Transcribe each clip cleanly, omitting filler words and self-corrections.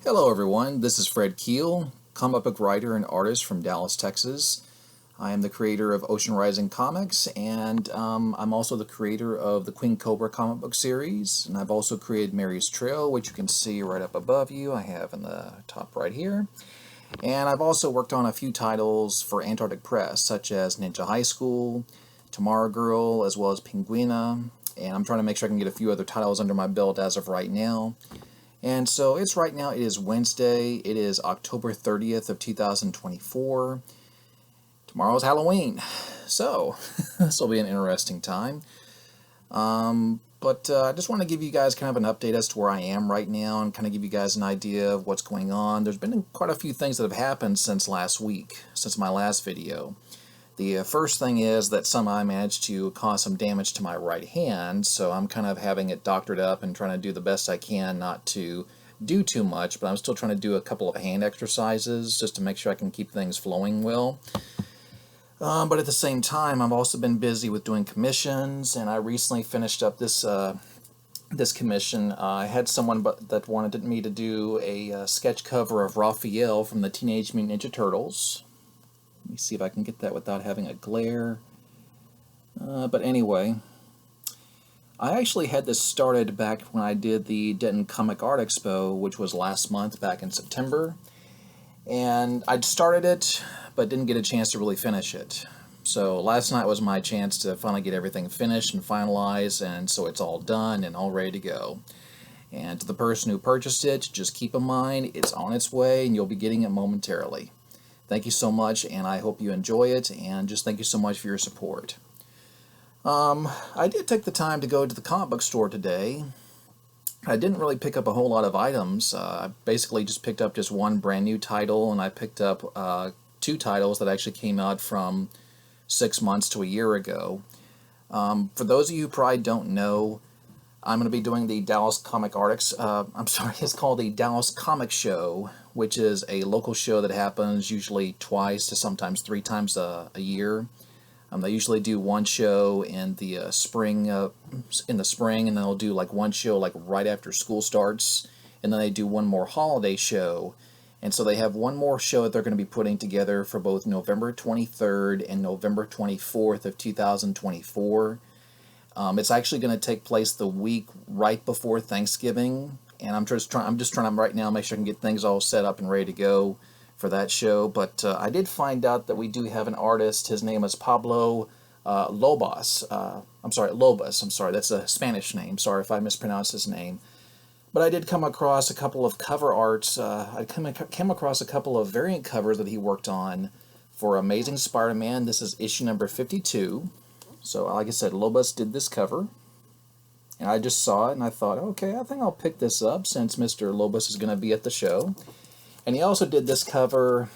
Hello everyone, this is Fred Keel, comic book writer and artist from Dallas, Texas. I am the creator of Ocean Rising Comics, and I'm also the creator of the Queen Cobra comic book series, and I've also created Mary's Trail, which you can see right up above you. I have in the top right here. And I've also worked on a few titles for Antarctic Press, such as Ninja High School, Tomorrow Girl, as well as Penguina, and I'm trying to make sure I can get a few other titles under my belt as of right now. And so it's right now, it is Wednesday, it is October 30th of 2024. Tomorrow's Halloween, so this will be an interesting time. But I just want to give you guys kind of an update as to where I am right now and kind of give you guys an idea of what's going on. There's been quite a few things that have happened since last week, since my last video. The first thing is that somehow I managed to cause some damage to my right hand, so I'm kind of having it doctored up and trying to do the best I can not to do too much, but I'm still trying to do a couple of hand exercises just to make sure I can keep things flowing well. But at the same time, I've also been busy with doing commissions, and I recently finished up this commission. I had someone that wanted me to do a sketch cover of Raphael from the Teenage Mutant Ninja Turtles. Let me see if I can get that without having a glare. But anyway, I actually had this started back when I did the Denton Comic Art Expo, which was last month, back in September. And I'd started it, but didn't get a chance to really finish it. So last night was my chance to finally get everything finished and finalized, and so it's all done and all ready to go. And to the person who purchased it, just keep in mind, it's on its way, and you'll be getting it momentarily. Thank you so much, and I hope you enjoy it, and just thank you so much for your support. I did take the time to go to the comic book store today. I didn't really pick up a whole lot of items. I basically just picked up just one brand new title, and I picked up two titles that actually came out from 6 months to a year ago. For those of you who probably don't know, I'm going to be doing the Dallas Comic Artists, it's called the Dallas Comic Show, which is a local show that happens usually twice to sometimes three times a year. They usually do one show in the spring, and then they'll do like one show like right after school starts, and then they do one more holiday show. And so they have one more show that they're going to be putting together for both November 23rd and November 24th of 2024. It's actually going to take place the week right before Thanksgiving, and I'm just trying to right now make sure I can get things all set up and ready to go for that show. But I did find out that we do have an artist. His name is Pablo Lobos. Lobos. I'm sorry, that's a Spanish name. Sorry if I mispronounced his name. But I did come across a couple of cover arts. I came across a couple of variant covers that he worked on for Amazing Spider-Man. This is issue number 52. So, like I said, Lobos did this cover, and I just saw it, and I thought, okay, I think I'll pick this up since Mr. Lobos is going to be at the show. And he also did this cover,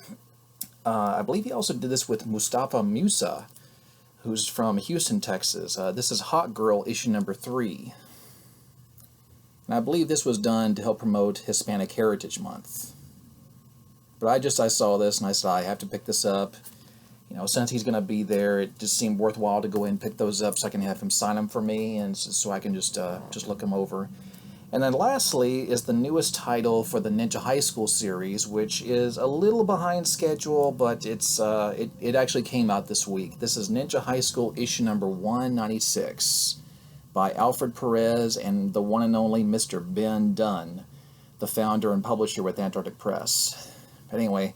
I believe he also did this with Mustafa Musa, who's from Houston, Texas. This is Hot Girl, issue number 3. And I believe this was done to help promote Hispanic Heritage Month. But I saw this, and I said, I have to pick this up. You know, since he's going to be there, it just seemed worthwhile to go in and pick those up so I can have him sign them for me, and so I can just look them over. And then lastly is the newest title for the Ninja High School series, which is a little behind schedule, but it actually came out this week. This is Ninja High School issue number 196 by Alfred Perez and the one and only Mr. Ben Dunn, the founder and publisher with Antarctic Press. But anyway,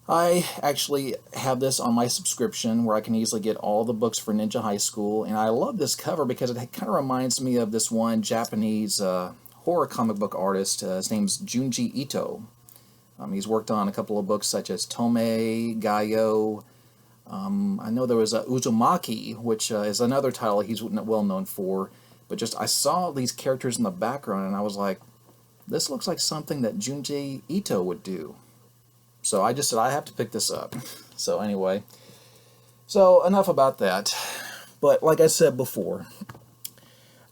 I actually have this on my subscription where I can easily get all the books for Ninja High School, and I love this cover because it kind of reminds me of this one Japanese horror comic book artist. His name's Junji Ito. He's worked on a couple of books such as Tome, Gaio. I know there was Uzumaki, which is another title he's well known for, but just I saw these characters in the background, and I was like, this looks like something that Junji Ito would do. So I just said, I have to pick this up. So anyway, so enough about that. But like I said before,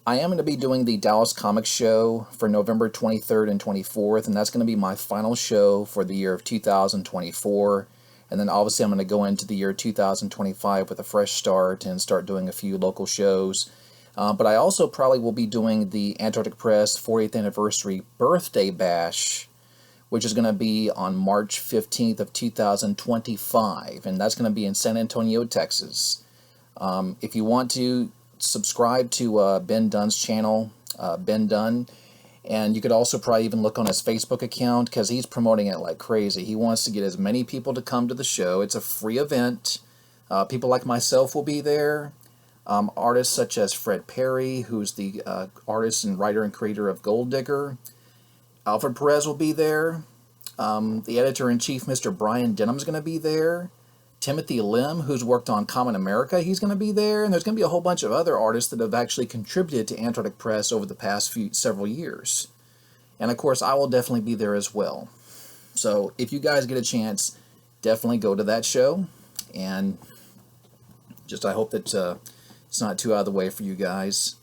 I am going to be doing the Dallas Comic Show for November 23rd and 24th, and that's going to be my final show for the year of 2024. And then obviously I'm going to go into the year 2025 with a fresh start and start doing a few local shows. But I also probably will be doing the Antarctic Press 40th Anniversary Birthday Bash which is going to be on March 15th of 2025, and that's going to be in San Antonio, Texas. If you want to subscribe to Ben Dunn's channel, Ben Dunn, and you could also probably even look on his Facebook account because he's promoting it like crazy. He wants to get as many people to come to the show. It's a free event. People like myself will be there. Artists such as Fred Perry, who's the artist and writer and creator of Gold Digger. Alfred Perez will be there. The editor-in-chief, Mr. Brian Denham, is going to be there. Timothy Lim, who's worked on Common America, he's going to be there. And there's going to be a whole bunch of other artists that have actually contributed to Antarctic Press over the past several years. And of course, I will definitely be there as well. So if you guys get a chance, definitely go to that show. And just I hope that it's not too out of the way for you guys.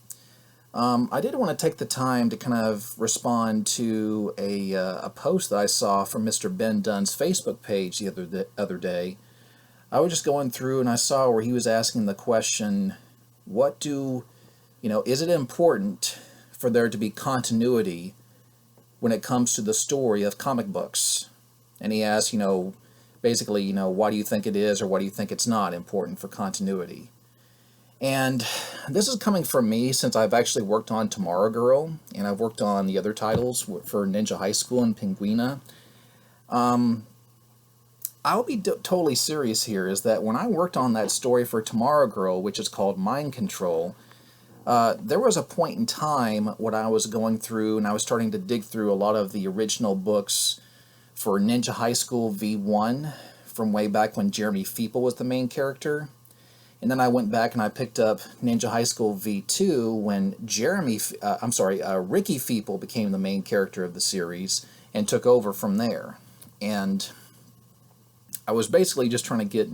I did want to take the time to kind of respond to a post that I saw from Mr. Ben Dunn's Facebook page the other day. I was just going through and I saw where he was asking the question, is it important for there to be continuity when it comes to the story of comic books? And he asked, basically, why do you think it is or why do you think it's not important for continuity? And this is coming from me since I've actually worked on Tomorrow Girl, and I've worked on the other titles for Ninja High School and Penguina. I'll be totally serious here, is that when I worked on that story for Tomorrow Girl, which is called Mind Control, there was a point in time when I was going through and I was starting to dig through a lot of the original books for Ninja High School V1 from way back when Jeremy Feeple was the main character. And then I went back and I picked up Ninja High School V2 when Ricky Feeple became the main character of the series and took over from there. And I was basically just trying to get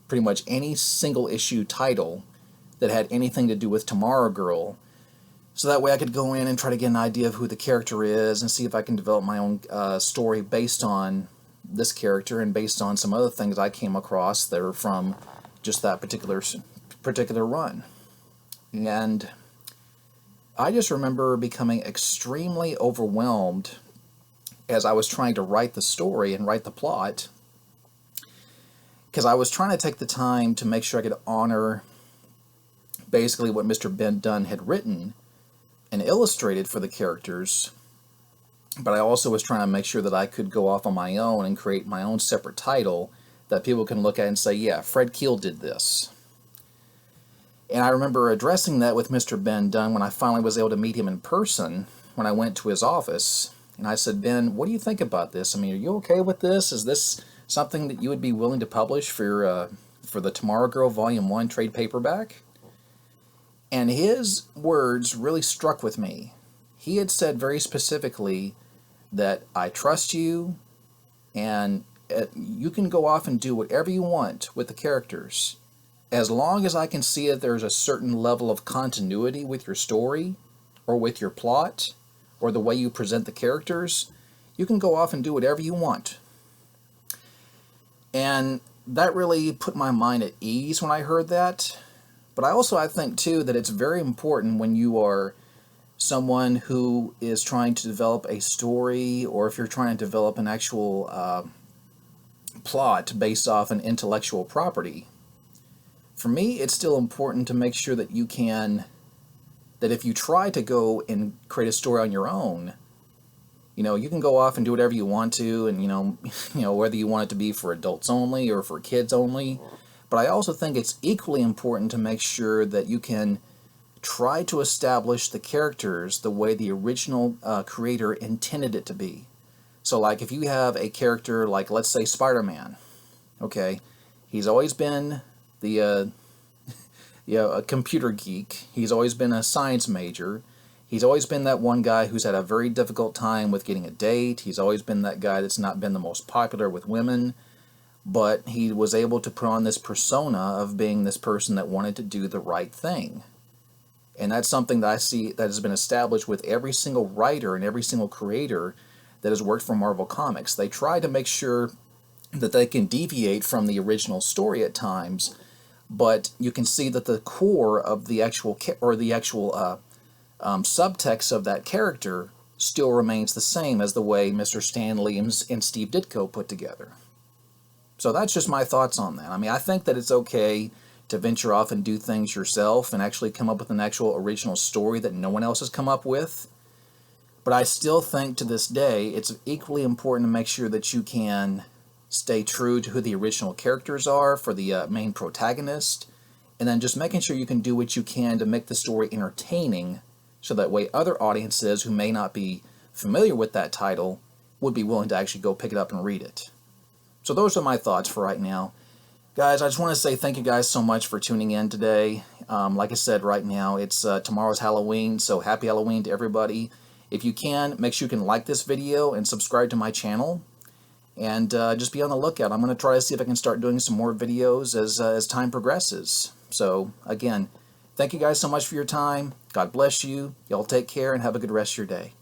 pretty much any single issue title that had anything to do with Tomorrow Girl, so that way I could go in and try to get an idea of who the character is and see if I can develop my own story based on this character and based on some other things I came across that are from just that particular run. And I just remember becoming extremely overwhelmed as I was trying to write the story and write the plot, because I was trying to take the time to make sure I could honor basically what Mr. Ben Dunn had written and illustrated for the characters, but I also was trying to make sure that I could go off on my own and create my own separate title that people can look at and say, yeah, Fred Keel did this. And I remember addressing that with Mr. Ben Dunn when I finally was able to meet him in person when I went to his office. And I said, Ben, what do you think about this? I mean, are you okay with this? Is this something that you would be willing to publish for the Tomorrow Girl Volume 1 trade paperback? And his words really struck with me. He had said very specifically that I trust you, and you can go off and do whatever you want with the characters. As long as I can see that there's a certain level of continuity with your story, or with your plot, or the way you present the characters, you can go off and do whatever you want. And that really put my mind at ease when I heard that. But I think, too, that it's very important when you are someone who is trying to develop a story, or if you're trying to develop an actual plot based off an intellectual property. For me, it's still important to make sure that that if you try to go and create a story on your own, you can go off and do whatever you want to, and whether you want it to be for adults only or for kids only. But I also think it's equally important to make sure that you can try to establish the characters the way the original creator intended it to be. So, like, if you have a character like, let's say, Spider-Man, okay, he's always been a computer geek. He's always been a science major. He's always been that one guy who's had a very difficult time with getting a date. He's always been that guy that's not been the most popular with women. But he was able to put on this persona of being this person that wanted to do the right thing. And that's something that I see that has been established with every single writer and every single creator that has worked for Marvel Comics. They try to make sure that they can deviate from the original story at times, but you can see that the core of the actual subtext of that character still remains the same as the way Mr. Stan Lee and Steve Ditko put together. So that's just my thoughts on that. I mean, I think that it's okay to venture off and do things yourself and actually come up with an actual original story that no one else has come up with. But I still think to this day it's equally important to make sure that you can stay true to who the original characters are for the main protagonist, and then just making sure you can do what you can to make the story entertaining, so that way other audiences who may not be familiar with that title would be willing to actually go pick it up and read it. So those are my thoughts for right now. Guys, I just want to say thank you guys so much for tuning in today. Like I said, right now, it's tomorrow's Halloween, so happy Halloween to everybody. If you can, make sure you can like this video and subscribe to my channel. And just be on the lookout. I'm going to try to see if I can start doing some more videos as time progresses. So, again, thank you guys so much for your time. God bless you. Y'all take care and have a good rest of your day.